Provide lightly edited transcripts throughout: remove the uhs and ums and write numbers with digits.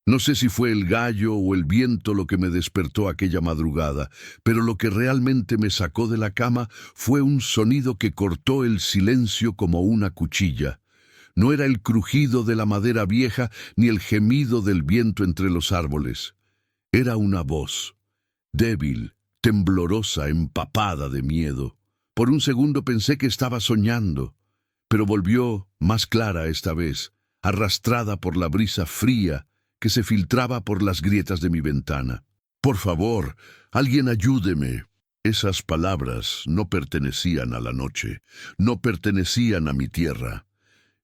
No sé si fue el gallo o el viento lo que me despertó aquella madrugada, pero lo que realmente me sacó de la cama fue un sonido que cortó el silencio como una cuchilla. No era el crujido de la madera vieja ni el gemido del viento entre los árboles. Era una voz, débil, temblorosa, empapada de miedo. Por un segundo pensé que estaba soñando, pero volvió más clara esta vez, arrastrada por la brisa fría que se filtraba por las grietas de mi ventana. «Por favor, alguien ayúdeme». Esas palabras no pertenecían a la noche, no pertenecían a mi tierra,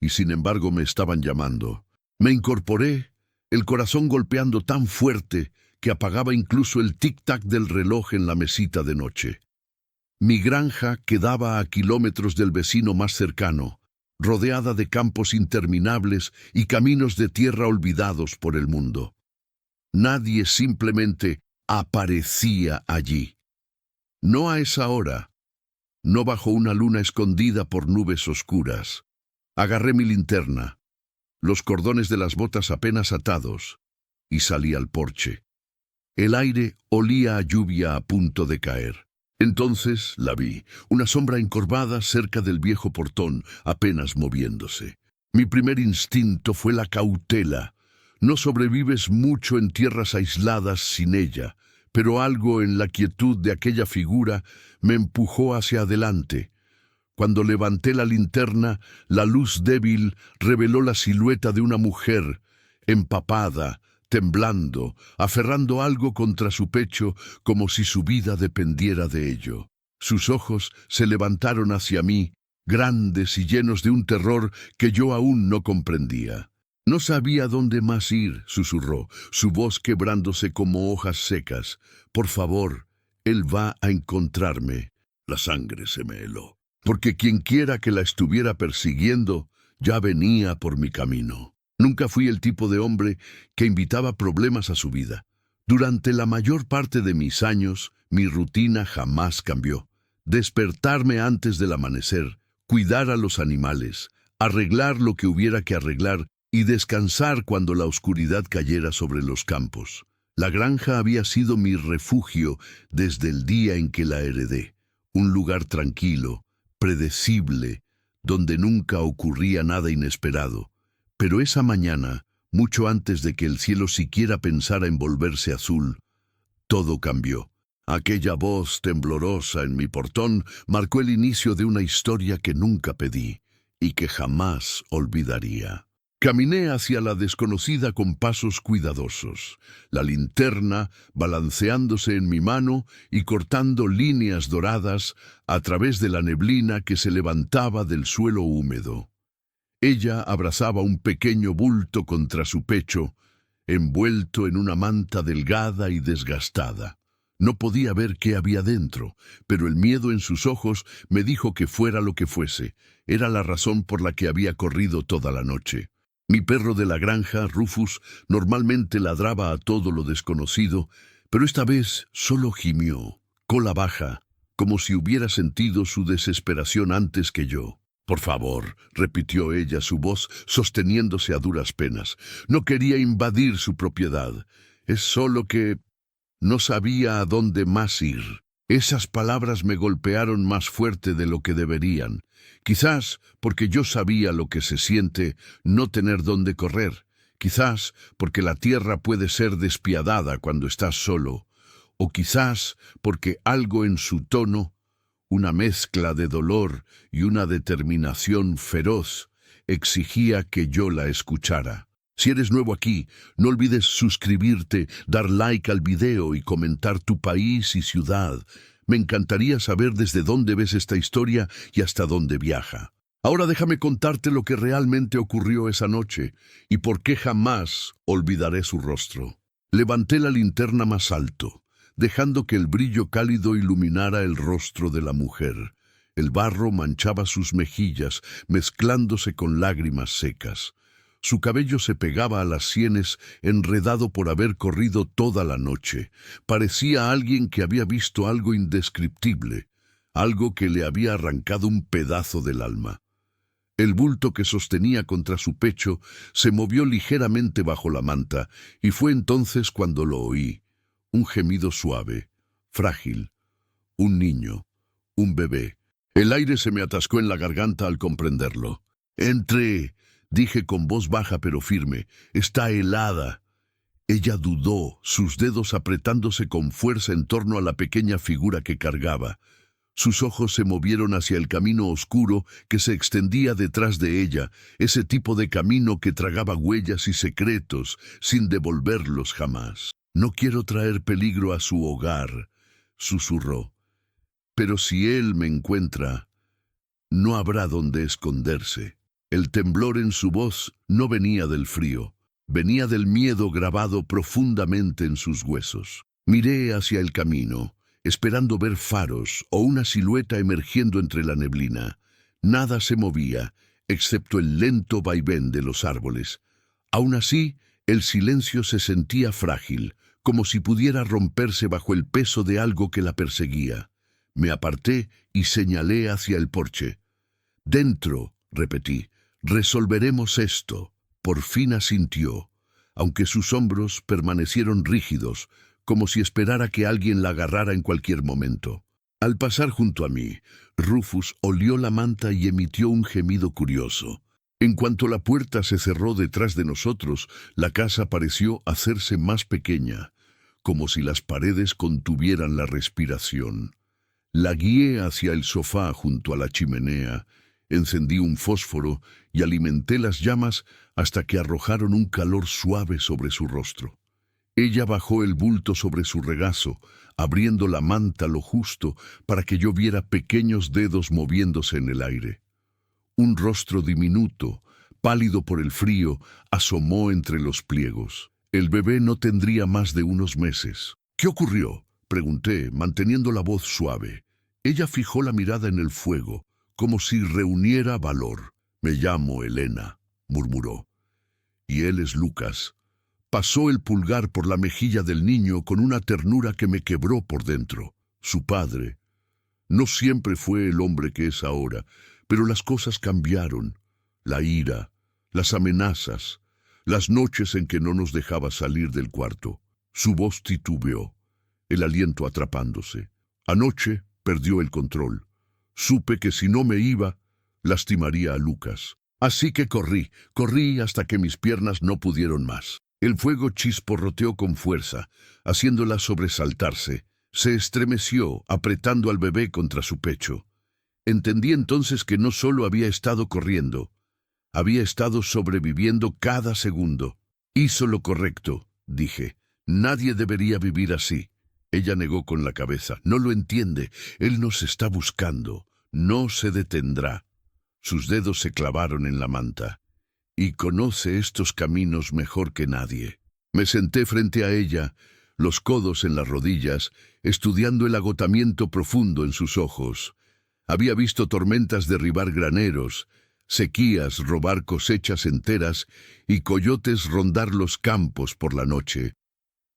y sin embargo me estaban llamando. Me incorporé, el corazón golpeando tan fuerte que apagaba incluso el tic-tac del reloj en la mesita de noche. Mi granja quedaba a kilómetros del vecino más cercano, rodeada de campos interminables y caminos de tierra olvidados por el mundo. Nadie simplemente aparecía allí. No a esa hora, no bajo una luna escondida por nubes oscuras. Agarré mi linterna, los cordones de las botas apenas atados, y salí al porche. El aire olía a lluvia a punto de caer. Entonces la vi, una sombra encorvada cerca del viejo portón, apenas moviéndose. Mi primer instinto fue la cautela. No sobrevives mucho en tierras aisladas sin ella, pero algo en la quietud de aquella figura me empujó hacia adelante. Cuando levanté la linterna, la luz débil reveló la silueta de una mujer, empapada, temblando, aferrando algo contra su pecho como si su vida dependiera de ello. Sus ojos se levantaron hacia mí, grandes y llenos de un terror que yo aún no comprendía. No sabía dónde más ir, susurró, su voz quebrándose como hojas secas. Por favor, él va a encontrarme. La sangre se me heló, porque quienquiera que la estuviera persiguiendo ya venía por mi camino. Nunca fui el tipo de hombre que invitaba problemas a su vida. Durante la mayor parte de mis años, mi rutina jamás cambió. Despertarme antes del amanecer, cuidar a los animales, arreglar lo que hubiera que arreglar y descansar cuando la oscuridad cayera sobre los campos. La granja había sido mi refugio desde el día en que la heredé. Un lugar tranquilo, predecible, donde nunca ocurría nada inesperado. Pero esa mañana, mucho antes de que el cielo siquiera pensara en volverse azul, todo cambió. Aquella voz temblorosa en mi portón marcó el inicio de una historia que nunca pedí y que jamás olvidaría. Caminé hacia la desconocida con pasos cuidadosos, la linterna balanceándose en mi mano y cortando líneas doradas a través de la neblina que se levantaba del suelo húmedo. Ella abrazaba un pequeño bulto contra su pecho, envuelto en una manta delgada y desgastada. No podía ver qué había dentro, pero el miedo en sus ojos me dijo que fuera lo que fuese. Era la razón por la que había corrido toda la noche. Mi perro de la granja, Rufus, normalmente ladraba a todo lo desconocido, pero esta vez solo gimió, cola baja, como si hubiera sentido su desesperación antes que yo. «Por favor», repitió ella, su voz sosteniéndose a duras penas. No quería invadir su propiedad. Es solo que no sabía a dónde más ir. Esas palabras me golpearon más fuerte de lo que deberían. Quizás porque yo sabía lo que se siente no tener dónde correr. Quizás porque la tierra puede ser despiadada cuando estás solo. O quizás porque algo en su tono, una mezcla de dolor y una determinación feroz, exigía que yo la escuchara. Si eres nuevo aquí, no olvides suscribirte, dar like al video y comentar tu país y ciudad. Me encantaría saber desde dónde ves esta historia y hasta dónde viaja. Ahora déjame contarte lo que realmente ocurrió esa noche y por qué jamás olvidaré su rostro. Levanté la linterna más alto, dejando que el brillo cálido iluminara el rostro de la mujer. El barro manchaba sus mejillas, mezclándose con lágrimas secas. Su cabello se pegaba a las sienes, enredado por haber corrido toda la noche. Parecía alguien que había visto algo indescriptible, algo que le había arrancado un pedazo del alma. El bulto que sostenía contra su pecho se movió ligeramente bajo la manta, y fue entonces cuando lo oí. Un gemido suave, frágil, un niño, un bebé. El aire se me atascó en la garganta al comprenderlo. «Entre», dije con voz baja pero firme, «está helada». Ella dudó, sus dedos apretándose con fuerza en torno a la pequeña figura que cargaba. Sus ojos se movieron hacia el camino oscuro que se extendía detrás de ella, ese tipo de camino que tragaba huellas y secretos sin devolverlos jamás. «No quiero traer peligro a su hogar», susurró. «Pero si él me encuentra, no habrá donde esconderse». El temblor en su voz no venía del frío, venía del miedo grabado profundamente en sus huesos. Miré hacia el camino, esperando ver faros o una silueta emergiendo entre la neblina. Nada se movía, excepto el lento vaivén de los árboles. Aún así, el silencio se sentía frágil, como si pudiera romperse bajo el peso de algo que la perseguía. Me aparté y señalé hacia el porche. «Dentro», repetí, «resolveremos esto». Por fin asintió, aunque sus hombros permanecieron rígidos, como si esperara que alguien la agarrara en cualquier momento. Al pasar junto a mí, Rufus olió la manta y emitió un gemido curioso. En cuanto la puerta se cerró detrás de nosotros, la casa pareció hacerse más pequeña, como si las paredes contuvieran la respiración. La guié hacia el sofá junto a la chimenea, encendí un fósforo y alimenté las llamas hasta que arrojaron un calor suave sobre su rostro. Ella bajó el bulto sobre su regazo, abriendo la manta lo justo para que yo viera pequeños dedos moviéndose en el aire. Un rostro diminuto, pálido por el frío, asomó entre los pliegos. El bebé no tendría más de unos meses. «¿Qué ocurrió?», pregunté, manteniendo la voz suave. Ella fijó la mirada en el fuego, como si reuniera valor. «Me llamo Elena», murmuró. «Y él es Lucas». Pasó el pulgar por la mejilla del niño con una ternura que me quebró por dentro. Su padre. No siempre fue el hombre que es ahora, pero las cosas cambiaron. La ira, las amenazas, las noches en que no nos dejaba salir del cuarto. Su voz titubeó, el aliento atrapándose. Anoche perdió el control. Supe que si no me iba, lastimaría a Lucas. Así que corrí hasta que mis piernas no pudieron más. El fuego chisporroteó con fuerza, haciéndola sobresaltarse. Se estremeció, apretando al bebé contra su pecho. Entendí entonces que no solo había estado corriendo, había estado sobreviviendo cada segundo. «Hizo lo correcto», dije. «Nadie debería vivir así». Ella negó con la cabeza. «No lo entiende. Él nos está buscando. No se detendrá». Sus dedos se clavaron en la manta. «Y conoce estos caminos mejor que nadie». Me senté frente a ella, los codos en las rodillas, estudiando el agotamiento profundo en sus ojos. Había visto tormentas derribar graneros, sequías robar cosechas enteras y coyotes rondar los campos por la noche.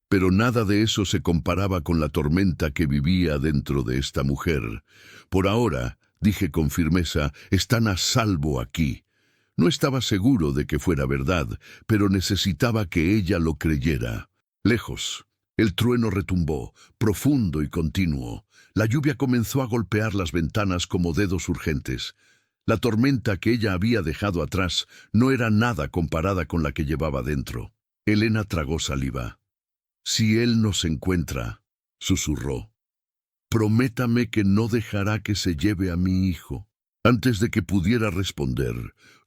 Pero nada de eso se comparaba con la tormenta que vivía dentro de esta mujer. «Por ahora», dije con firmeza, «están a salvo aquí». No estaba seguro de que fuera verdad, pero necesitaba que ella lo creyera. Lejos, el trueno retumbó, profundo y continuo. La lluvia comenzó a golpear las ventanas como dedos urgentes. La tormenta que ella había dejado atrás no era nada comparada con la que llevaba dentro. Elena tragó saliva. «Si él nos encuentra», susurró, «prométame que no dejará que se lleve a mi hijo». Antes de que pudiera responder,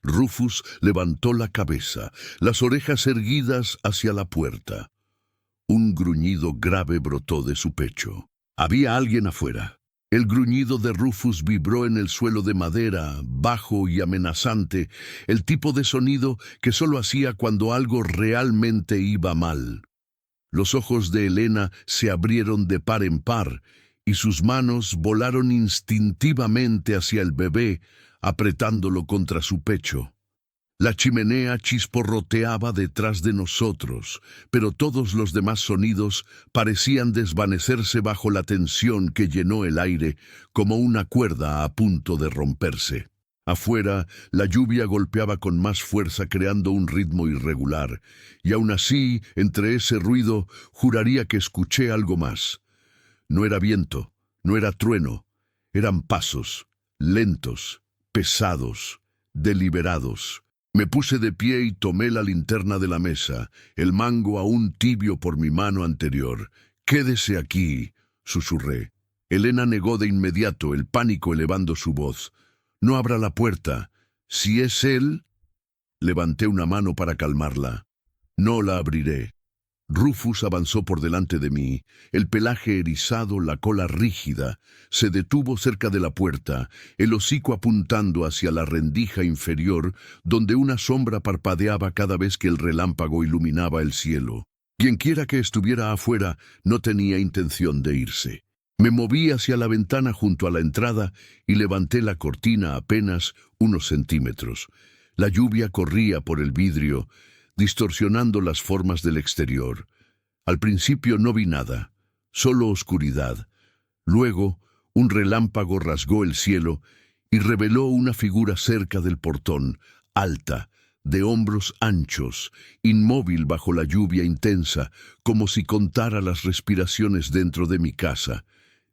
Rufus levantó la cabeza, las orejas erguidas hacia la puerta. Un gruñido grave brotó de su pecho. Había alguien afuera. El gruñido de Rufus vibró en el suelo de madera, bajo y amenazante, el tipo de sonido que solo hacía cuando algo realmente iba mal. Los ojos de Elena se abrieron de par en par, y sus manos volaron instintivamente hacia el bebé, apretándolo contra su pecho. La chimenea chisporroteaba detrás de nosotros, pero todos los demás sonidos parecían desvanecerse bajo la tensión que llenó el aire como una cuerda a punto de romperse. Afuera, la lluvia golpeaba con más fuerza creando un ritmo irregular, y aún así, entre ese ruido, juraría que escuché algo más. No era viento, no era trueno, eran pasos, lentos, pesados, deliberados. Me puse de pie y tomé la linterna de la mesa, el mango aún tibio por mi mano anterior. «Quédese aquí», susurré. Elena negó de inmediato, el pánico elevando su voz. «No abra la puerta. Si es él...» Levanté una mano para calmarla. «No la abriré». Rufus avanzó por delante de mí, el pelaje erizado, la cola rígida. Se detuvo cerca de la puerta, el hocico apuntando hacia la rendija inferior, donde una sombra parpadeaba cada vez que el relámpago iluminaba el cielo. Quienquiera que estuviera afuera no tenía intención de irse. Me moví hacia la ventana junto a la entrada y levanté la cortina apenas unos centímetros. La lluvia corría por el vidrio, distorsionando las formas del exterior. Al principio no vi nada, solo oscuridad. Luego, un relámpago rasgó el cielo y reveló una figura cerca del portón, alta, de hombros anchos, inmóvil bajo la lluvia intensa, como si contara las respiraciones dentro de mi casa.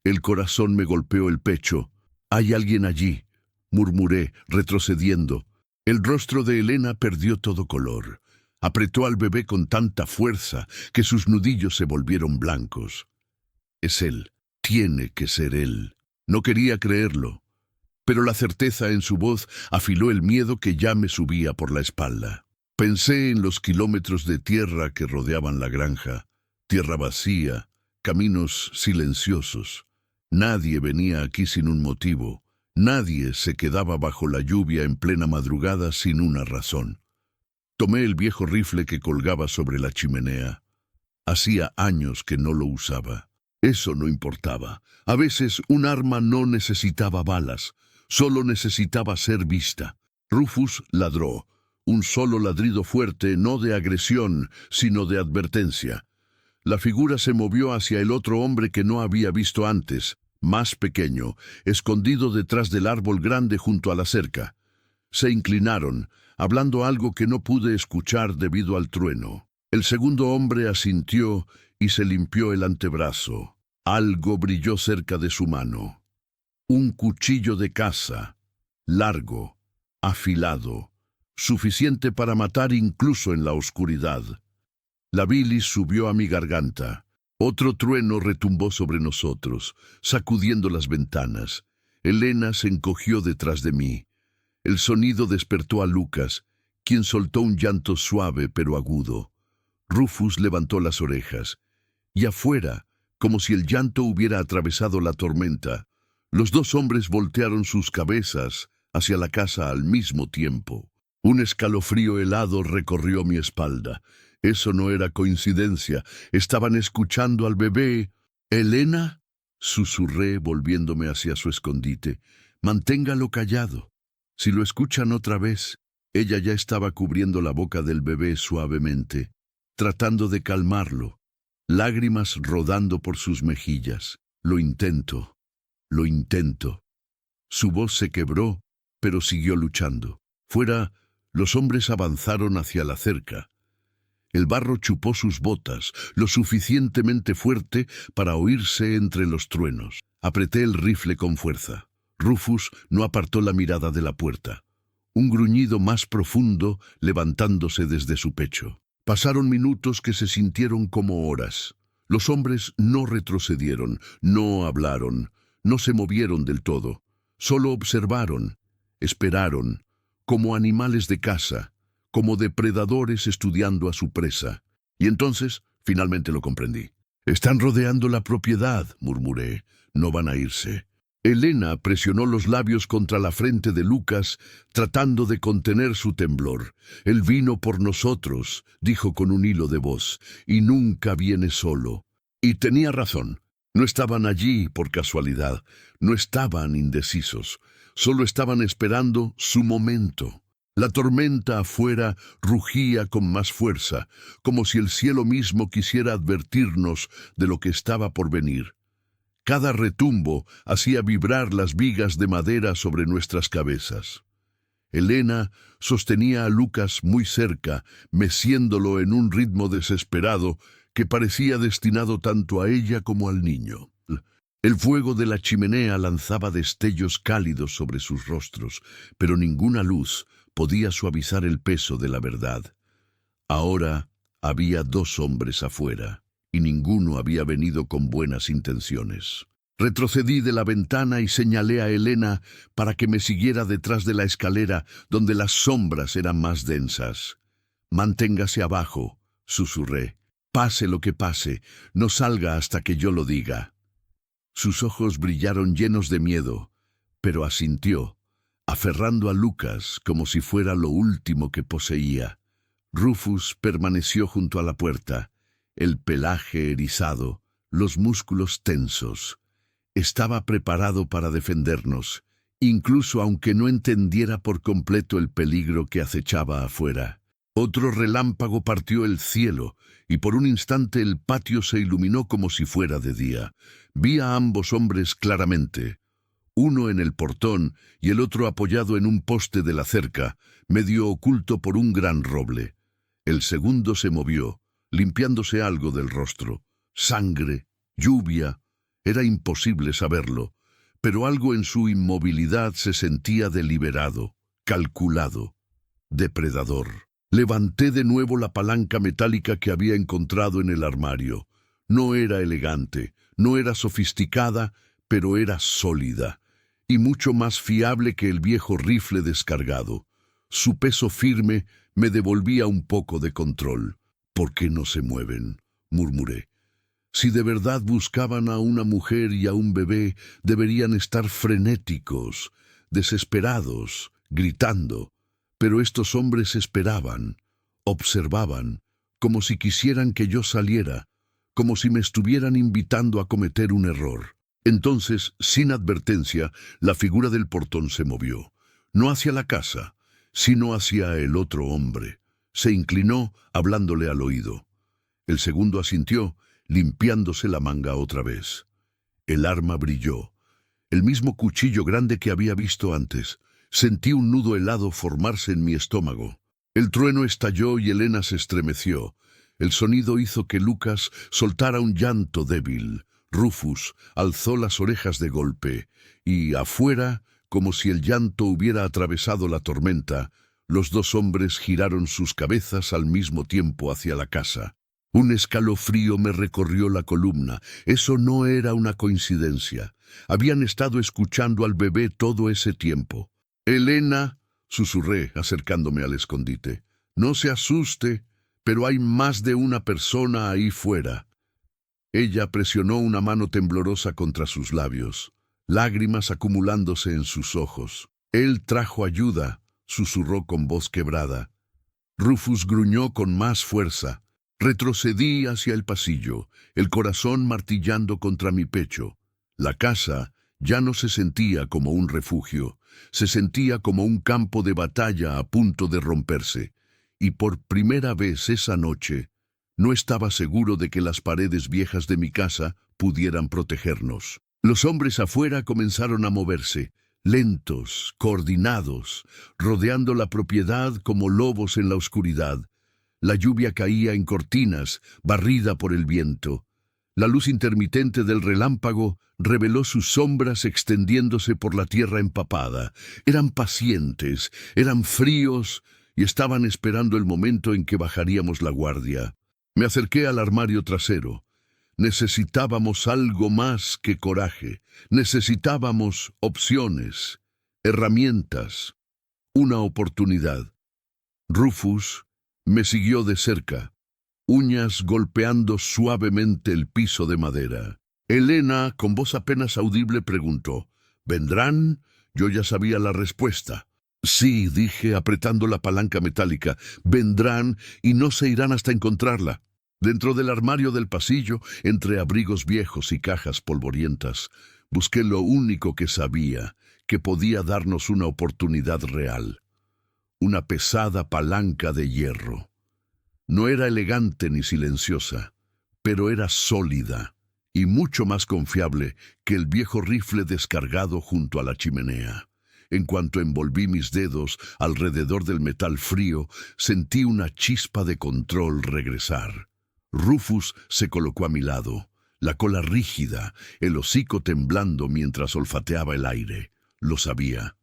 El corazón me golpeó el pecho. «Hay alguien allí», murmuré, retrocediendo. El rostro de Elena perdió todo color. Apretó al bebé con tanta fuerza que sus nudillos se volvieron blancos. «Es él, tiene que ser él». No quería creerlo, pero la certeza en su voz afiló el miedo que ya me subía por la espalda. Pensé en los kilómetros de tierra que rodeaban la granja, tierra vacía, caminos silenciosos. Nadie venía aquí sin un motivo, nadie se quedaba bajo la lluvia en plena madrugada sin una razón. Tomé el viejo rifle que colgaba sobre la chimenea. Hacía años que no lo usaba. Eso no importaba. A veces un arma no necesitaba balas, solo necesitaba ser vista. Rufus ladró, un solo ladrido fuerte, no de agresión, sino de advertencia. La figura se movió hacia el otro hombre que no había visto antes, más pequeño, escondido detrás del árbol grande junto a la cerca. Se inclinaron, hablando algo que no pude escuchar debido al trueno. El segundo hombre asintió y se limpió el antebrazo. Algo brilló cerca de su mano. Un cuchillo de caza, largo, afilado, suficiente para matar incluso en la oscuridad. La bilis subió a mi garganta. Otro trueno retumbó sobre nosotros, sacudiendo las ventanas. Elena se encogió detrás de mí. El sonido despertó a Lucas, quien soltó un llanto suave pero agudo. Rufus levantó las orejas. Y afuera, como si el llanto hubiera atravesado la tormenta, los dos hombres voltearon sus cabezas hacia la casa al mismo tiempo. Un escalofrío helado recorrió mi espalda. Eso no era coincidencia. Estaban escuchando al bebé. «¿Elena?», susurré volviéndome hacia su escondite. «Manténgalo callado. Si lo escuchan otra vez». Ella ya estaba cubriendo la boca del bebé suavemente, tratando de calmarlo, lágrimas rodando por sus mejillas. «Lo intento, lo intento». Su voz se quebró, pero siguió luchando. Fuera, los hombres avanzaron hacia la cerca. El barro chupó sus botas, lo suficientemente fuerte para oírse entre los truenos. Apreté el rifle con fuerza. Rufus no apartó la mirada de la puerta. Un gruñido más profundo levantándose desde su pecho. Pasaron minutos que se sintieron como horas. Los hombres no retrocedieron, no hablaron, no se movieron del todo. Solo observaron, esperaron, como animales de caza, como depredadores estudiando a su presa. Y entonces, finalmente lo comprendí. «Están rodeando la propiedad», murmuré. «No van a irse». Elena presionó los labios contra la frente de Lucas, tratando de contener su temblor. «Él vino por nosotros», dijo con un hilo de voz, «y nunca viene solo». Y tenía razón. No estaban allí por casualidad, no estaban indecisos, solo estaban esperando su momento. La tormenta afuera rugía con más fuerza, como si el cielo mismo quisiera advertirnos de lo que estaba por venir. Cada retumbo hacía vibrar las vigas de madera sobre nuestras cabezas. Elena sostenía a Lucas muy cerca, meciéndolo en un ritmo desesperado que parecía destinado tanto a ella como al niño. El fuego de la chimenea lanzaba destellos cálidos sobre sus rostros, pero ninguna luz podía suavizar el peso de la verdad. Ahora había dos hombres afuera, y ninguno había venido con buenas intenciones. Retrocedí de la ventana y señalé a Elena para que me siguiera detrás de la escalera donde las sombras eran más densas. «Manténgase abajo», susurré. «Pase lo que pase, no salga hasta que yo lo diga». Sus ojos brillaron llenos de miedo, pero asintió, aferrando a Lucas como si fuera lo último que poseía. Rufus permaneció junto a la puerta, el pelaje erizado, los músculos tensos. Estaba preparado para defendernos, incluso aunque no entendiera por completo el peligro que acechaba afuera. Otro relámpago partió el cielo, y por un instante el patio se iluminó como si fuera de día. Vi a ambos hombres claramente, uno en el portón y el otro apoyado en un poste de la cerca, medio oculto por un gran roble. El segundo se movió, limpiándose algo del rostro. Sangre, lluvia, era imposible saberlo, pero algo en su inmovilidad se sentía deliberado, calculado, depredador. Levanté de nuevo la palanca metálica que había encontrado en el armario. No era elegante, no era sofisticada, pero era sólida, y mucho más fiable que el viejo rifle descargado. Su peso firme me devolvía un poco de control. «¿Por qué no se mueven?», murmuré. Si de verdad buscaban a una mujer y a un bebé, deberían estar frenéticos, desesperados, gritando. Pero estos hombres esperaban, observaban, como si quisieran que yo saliera, como si me estuvieran invitando a cometer un error. Entonces, sin advertencia, la figura del portón se movió, no hacia la casa, sino hacia el otro hombre. Se inclinó, hablándole al oído. El segundo asintió, limpiándose la manga otra vez. El arma brilló, el mismo cuchillo grande que había visto antes. Sentí un nudo helado formarse en mi estómago. El trueno estalló y Elena se estremeció. El sonido hizo que Lucas soltara un llanto débil. Rufus alzó las orejas de golpe, y afuera, como si el llanto hubiera atravesado la tormenta, los dos hombres giraron sus cabezas al mismo tiempo hacia la casa. Un escalofrío me recorrió la columna. Eso no era una coincidencia. Habían estado escuchando al bebé todo ese tiempo. «Elena», susurré, acercándome al escondite, «no se asuste, pero hay más de una persona ahí fuera». Ella presionó una mano temblorosa contra sus labios, lágrimas acumulándose en sus ojos. «Él trajo ayuda», susurró con voz quebrada. Rufus gruñó con más fuerza. Retrocedí hacia el pasillo, el corazón martillando contra mi pecho. La casa ya no se sentía como un refugio, se sentía como un campo de batalla a punto de romperse. Y por primera vez esa noche, no estaba seguro de que las paredes viejas de mi casa pudieran protegernos. Los hombres afuera comenzaron a moverse, lentos, coordinados, rodeando la propiedad como lobos en la oscuridad. La lluvia caía en cortinas, barrida por el viento. La luz intermitente del relámpago reveló sus sombras extendiéndose por la tierra empapada. Eran pacientes, eran fríos y estaban esperando el momento en que bajaríamos la guardia. Me acerqué al armario trasero. Necesitábamos algo más que coraje. Necesitábamos opciones, herramientas, una oportunidad. Rufus me siguió de cerca, uñas golpeando suavemente el piso de madera. Elena, con voz apenas audible, preguntó, «¿Vendrán?». Yo ya sabía la respuesta. «Sí», dije, apretando la palanca metálica, «vendrán y no se irán hasta encontrarla». Dentro del armario del pasillo, entre abrigos viejos y cajas polvorientas, busqué lo único que sabía, que podía darnos una oportunidad real. Una pesada palanca de hierro. No era elegante ni silenciosa, pero era sólida y mucho más confiable que el viejo rifle descargado junto a la chimenea. En cuanto envolví mis dedos alrededor del metal frío, sentí una chispa de control regresar. Rufus se colocó a mi lado, la cola rígida, el hocico temblando mientras olfateaba el aire. Lo sabía.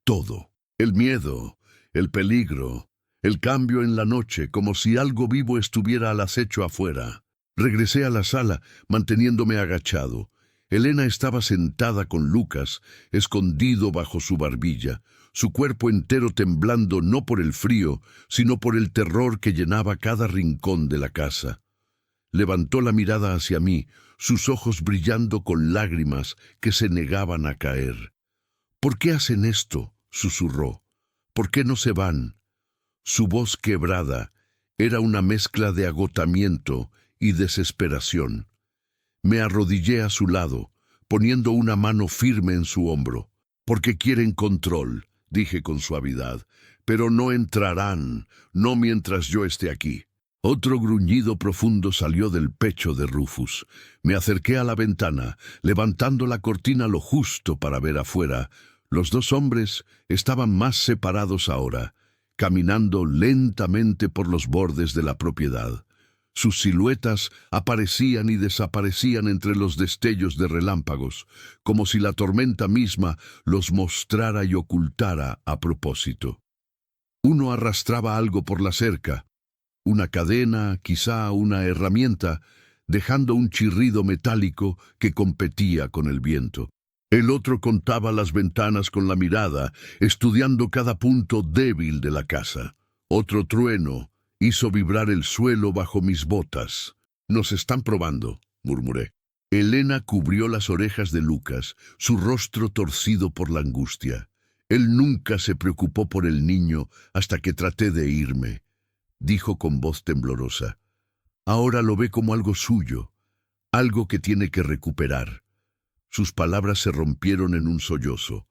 Todo. El miedo, el peligro, el cambio en la noche, como si algo vivo estuviera al acecho afuera. Regresé a la sala, manteniéndome agachado. Elena estaba sentada con Lucas, escondido bajo su barbilla, su cuerpo entero temblando no por el frío, sino por el terror que llenaba cada rincón de la casa. Levantó la mirada hacia mí, sus ojos brillando con lágrimas que se negaban a caer. «¿Por qué hacen esto?», susurró. «¿Por qué no se van?». Su voz quebrada era una mezcla de agotamiento y desesperación. Me arrodillé a su lado, poniendo una mano firme en su hombro. «Porque quieren control», dije con suavidad, «pero no entrarán, no mientras yo esté aquí». Otro gruñido profundo salió del pecho de Rufus. Me acerqué a la ventana, levantando la cortina lo justo para ver afuera. Los dos hombres estaban más separados ahora, caminando lentamente por los bordes de la propiedad. Sus siluetas aparecían y desaparecían entre los destellos de relámpagos, como si la tormenta misma los mostrara y ocultara a propósito. Uno arrastraba algo por la cerca, una cadena, quizá una herramienta, dejando un chirrido metálico que competía con el viento. El otro contaba las ventanas con la mirada, estudiando cada punto débil de la casa. Otro trueno hizo vibrar el suelo bajo mis botas. «Nos están probando», murmuré. Elena cubrió las orejas de Lucas, su rostro torcido por la angustia. Él nunca se preocupó por el niño hasta que traté de irme. Dijo con voz temblorosa. «Ahora lo ve como algo suyo, algo que tiene que recuperar». Sus palabras se rompieron en un sollozo.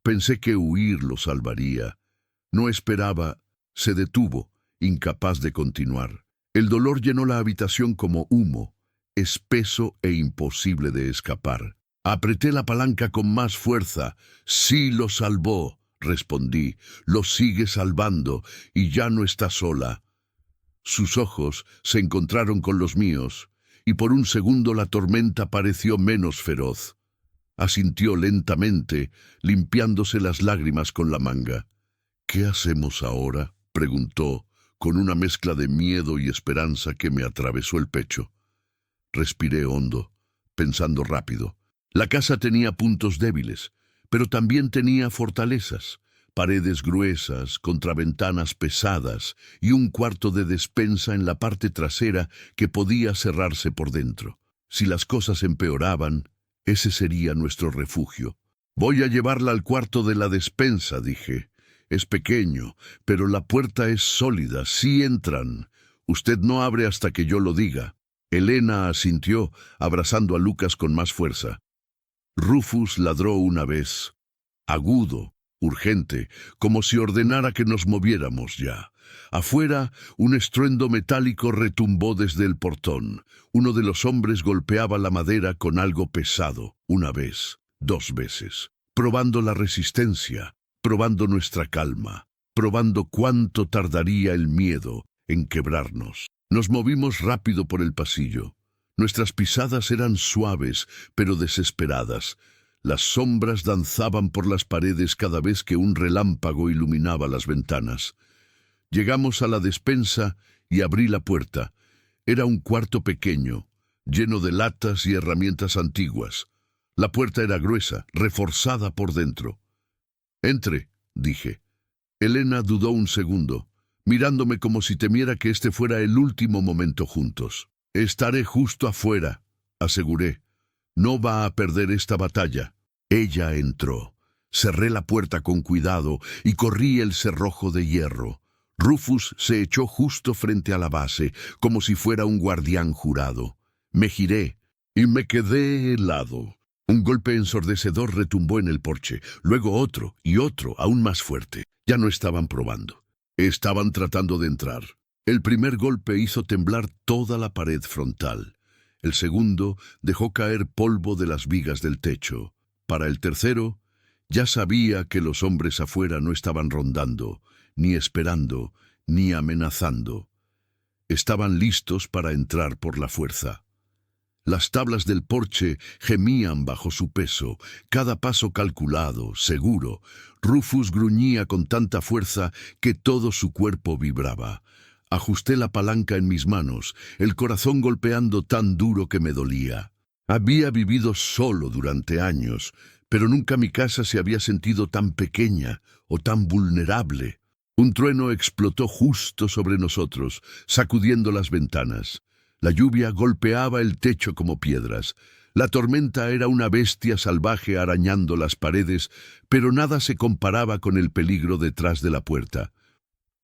Pensé que huir lo salvaría. No esperaba. Se detuvo, incapaz de continuar. El dolor llenó la habitación como humo, espeso e imposible de escapar. Apreté la palanca con más fuerza. «Sí lo salvó», respondí. «Lo sigue salvando y ya no está sola». Sus ojos se encontraron con los míos, y por un segundo la tormenta pareció menos feroz. Asintió lentamente, limpiándose las lágrimas con la manga. «¿Qué hacemos ahora?», preguntó, con una mezcla de miedo y esperanza que me atravesó el pecho. Respiré hondo, pensando rápido. La casa tenía puntos débiles, pero también tenía fortalezas. Paredes gruesas, contraventanas pesadas y un cuarto de despensa en la parte trasera que podía cerrarse por dentro. Si las cosas empeoraban, ese sería nuestro refugio. «Voy a llevarla al cuarto de la despensa», dije. «Es pequeño, pero la puerta es sólida. Sí entran. Usted no abre hasta que yo lo diga». Elena asintió, abrazando a Lucas con más fuerza. Rufus ladró una vez, agudo, urgente, como si ordenara que nos moviéramos ya. Afuera, un estruendo metálico retumbó desde el portón. Uno de los hombres golpeaba la madera con algo pesado, una vez, 2 veces, probando la resistencia, probando nuestra calma, probando cuánto tardaría el miedo en quebrarnos. Nos movimos rápido por el pasillo. Nuestras pisadas eran suaves, pero desesperadas. Las sombras danzaban por las paredes cada vez que un relámpago iluminaba las ventanas. Llegamos a la despensa y abrí la puerta. Era un cuarto pequeño, lleno de latas y herramientas antiguas. La puerta era gruesa, reforzada por dentro. «Entre», dije. Elena dudó un segundo, mirándome como si temiera que este fuera el último momento juntos. «Estaré justo afuera», aseguré. «No va a perder esta batalla». Ella entró. Cerré la puerta con cuidado y corrí el cerrojo de hierro. Rufus se echó justo frente a la base, como si fuera un guardián jurado. Me giré y me quedé helado. Un golpe ensordecedor retumbó en el porche, luego otro y otro, aún más fuerte. Ya no estaban probando. Estaban tratando de entrar. El primer golpe hizo temblar toda la pared frontal. El segundo dejó caer polvo de las vigas del techo. Para el tercero, Ya sabía que los hombres afuera no estaban rondando, ni esperando, ni amenazando. Estaban listos para entrar por la fuerza. Las tablas del porche gemían bajo su peso, cada paso calculado, seguro. Rufus gruñía con tanta fuerza que todo su cuerpo vibraba. Ajusté la palanca en mis manos, el corazón golpeando tan duro que me dolía. Había vivido solo durante años, pero nunca mi casa se había sentido tan pequeña o tan vulnerable. Un trueno explotó justo sobre nosotros, sacudiendo las ventanas. La lluvia golpeaba el techo como piedras. La tormenta era una bestia salvaje arañando las paredes, pero nada se comparaba con el peligro detrás de la puerta.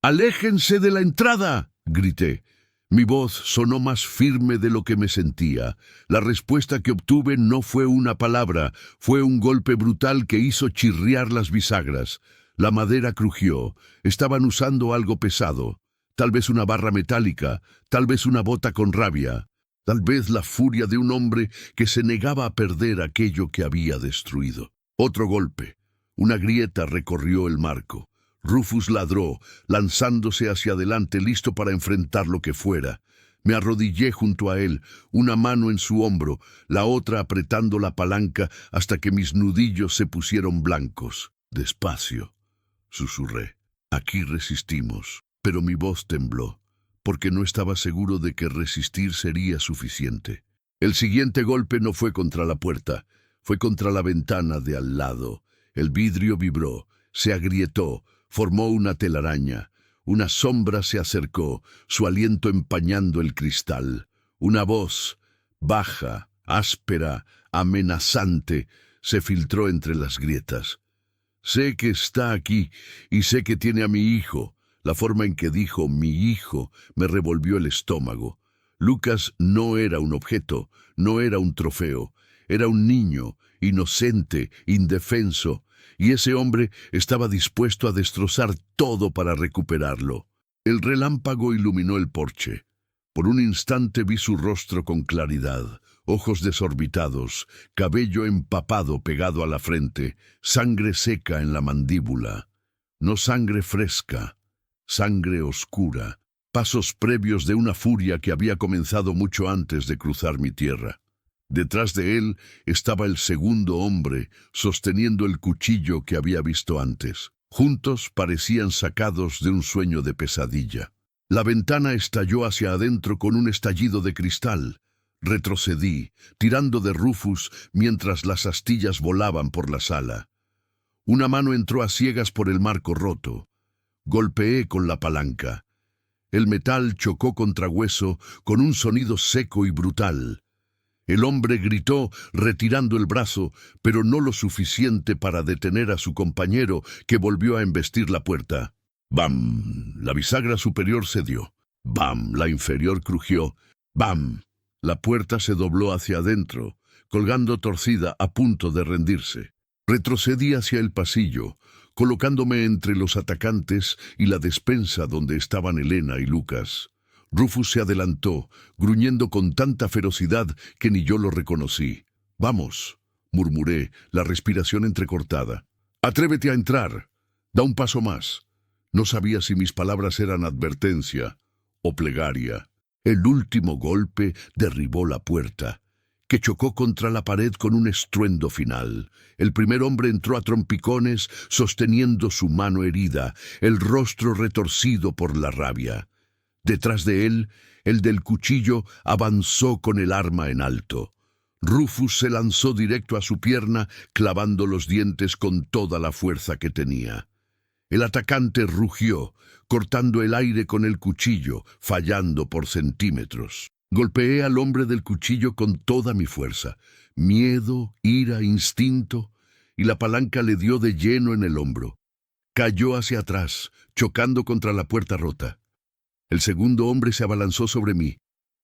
«¡Aléjense de la entrada!», grité. Mi voz sonó más firme de lo que me sentía. La respuesta que obtuve no fue una palabra, fue un golpe brutal que hizo chirriar las bisagras. La madera crujió. Estaban usando algo pesado. Tal vez una barra metálica, tal vez una bota con rabia, tal vez la furia de un hombre que se negaba a perder aquello que había destruido. Otro golpe. Una grieta recorrió el marco. Rufus ladró, lanzándose hacia adelante listo para enfrentar lo que fuera. Me arrodillé junto a él, una mano en su hombro, la otra apretando la palanca hasta que mis nudillos se pusieron blancos. «Despacio», susurré. «Aquí resistimos». Pero mi voz tembló, porque no estaba seguro de que resistir sería suficiente. El siguiente golpe no fue contra la puerta, fue contra la ventana de al lado. El vidrio vibró, se agrietó, formó una telaraña. Una sombra se acercó, su aliento empañando el cristal. Una voz, baja, áspera, amenazante, se filtró entre las grietas. «Sé que está aquí y sé que tiene a mi hijo». La forma en que dijo «mi hijo» me revolvió el estómago. Lucas no era un objeto, no era un trofeo. Era un niño, inocente, indefenso, y ese hombre estaba dispuesto a destrozar todo para recuperarlo. El relámpago iluminó el porche. Por un instante vi su rostro con claridad, ojos desorbitados, cabello empapado pegado a la frente, sangre seca en la mandíbula. No sangre fresca, sangre oscura, pasos previos de una furia que había comenzado mucho antes de cruzar mi tierra. Detrás de él estaba el segundo hombre, sosteniendo el cuchillo que había visto antes. Juntos parecían sacados de un sueño de pesadilla. La ventana estalló hacia adentro con un estallido de cristal. Retrocedí, tirando de Rufus mientras las astillas volaban por la sala. Una mano entró a ciegas por el marco roto. Golpeé con la palanca. El metal chocó contra hueso con un sonido seco y brutal. El hombre gritó retirando el brazo, pero no lo suficiente para detener a su compañero, que volvió a embestir la puerta. ¡Bam! La bisagra superior cedió. ¡Bam! La inferior crujió. ¡Bam! La puerta se dobló hacia adentro, colgando torcida a punto de rendirse. Retrocedí hacia el pasillo, colocándome entre los atacantes y la despensa donde estaban Elena y Lucas. Rufus se adelantó, gruñendo con tanta ferocidad que ni yo lo reconocí. «Vamos», murmuré, la respiración entrecortada. «Atrévete a entrar. Da un paso más». No sabía si mis palabras eran advertencia o plegaria. El último golpe derribó la puerta, que chocó contra la pared con un estruendo final. El primer hombre entró a trompicones, sosteniendo su mano herida, el rostro retorcido por la rabia. Detrás de él, el del cuchillo avanzó con el arma en alto. Rufus se lanzó directo a su pierna, clavando los dientes con toda la fuerza que tenía. El atacante rugió, cortando el aire con el cuchillo, fallando por centímetros. Golpeé al hombre del cuchillo con toda mi fuerza. Miedo, ira, instinto, y la palanca le dio de lleno en el hombro. Cayó hacia atrás, chocando contra la puerta rota. El segundo hombre se abalanzó sobre mí,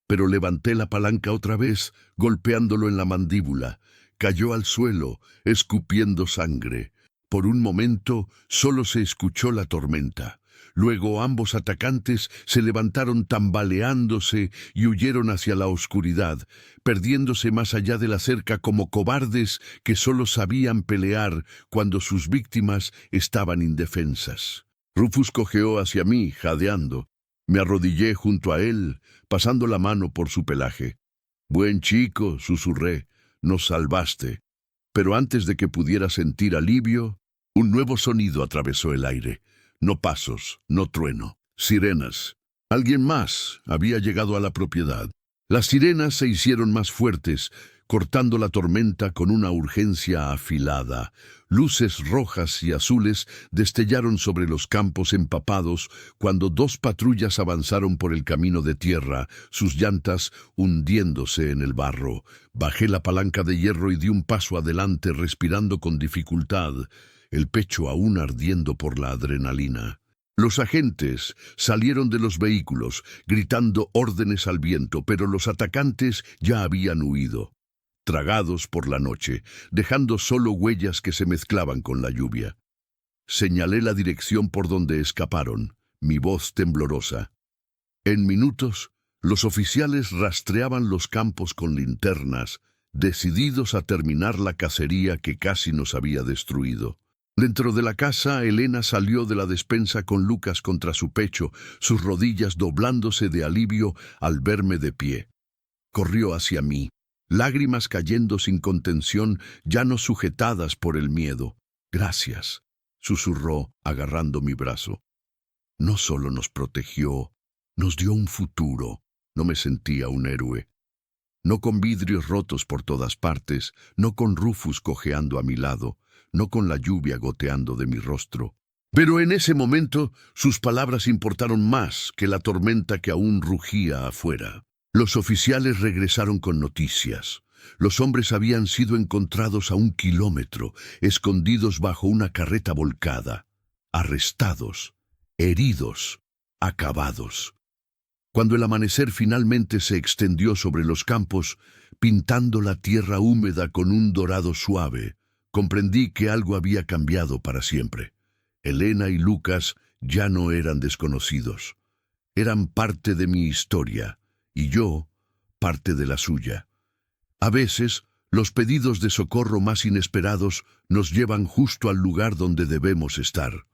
pero levanté la palanca otra vez, golpeándolo en la mandíbula. Cayó al suelo, escupiendo sangre. Por un momento solo se escuchó la tormenta. Luego ambos atacantes se levantaron tambaleándose y huyeron hacia la oscuridad, perdiéndose más allá de la cerca como cobardes que solo sabían pelear cuando sus víctimas estaban indefensas. Rufus cojeó hacia mí, jadeando. Me arrodillé junto a él, pasando la mano por su pelaje. «Buen chico», susurré, «nos salvaste». Pero antes de que pudiera sentir alivio, un nuevo sonido atravesó el aire. No pasos, no trueno. Sirenas. Alguien más había llegado a la propiedad. Las sirenas se hicieron más fuertes, cortando la tormenta con una urgencia afilada. Luces rojas y azules destellaron sobre los campos empapados cuando dos patrullas avanzaron por el camino de tierra, sus llantas hundiéndose en el barro. Bajé la palanca de hierro y di un paso adelante, respirando con dificultad, el pecho aún ardiendo por la adrenalina. Los agentes salieron de los vehículos, gritando órdenes al viento, pero los atacantes ya habían huido, tragados por la noche, dejando solo huellas que se mezclaban con la lluvia. Señalé la dirección por donde escaparon, mi voz temblorosa. En minutos, los oficiales rastreaban los campos con linternas, decididos a terminar la cacería que casi nos había destruido. Dentro de la casa, Elena salió de la despensa con Lucas contra su pecho, sus rodillas doblándose de alivio al verme de pie. Corrió hacia mí, lágrimas cayendo sin contención, ya no sujetadas por el miedo. «Gracias», susurró, agarrando mi brazo. No solo nos protegió, nos dio un futuro. No me sentía un héroe. No con vidrios rotos por todas partes, no con Rufus cojeando a mi lado, no con la lluvia goteando de mi rostro. Pero en ese momento sus palabras importaron más que la tormenta que aún rugía afuera. Los oficiales regresaron con noticias. Los hombres habían sido encontrados a 1 kilómetro, escondidos bajo una carreta volcada, arrestados, heridos, acabados. Cuando el amanecer finalmente se extendió sobre los campos, pintando la tierra húmeda con un dorado suave, comprendí que algo había cambiado para siempre. Elena y Lucas ya no eran desconocidos. Eran parte de mi historia, y yo, parte de la suya. A veces, los pedidos de socorro más inesperados nos llevan justo al lugar donde debemos estar.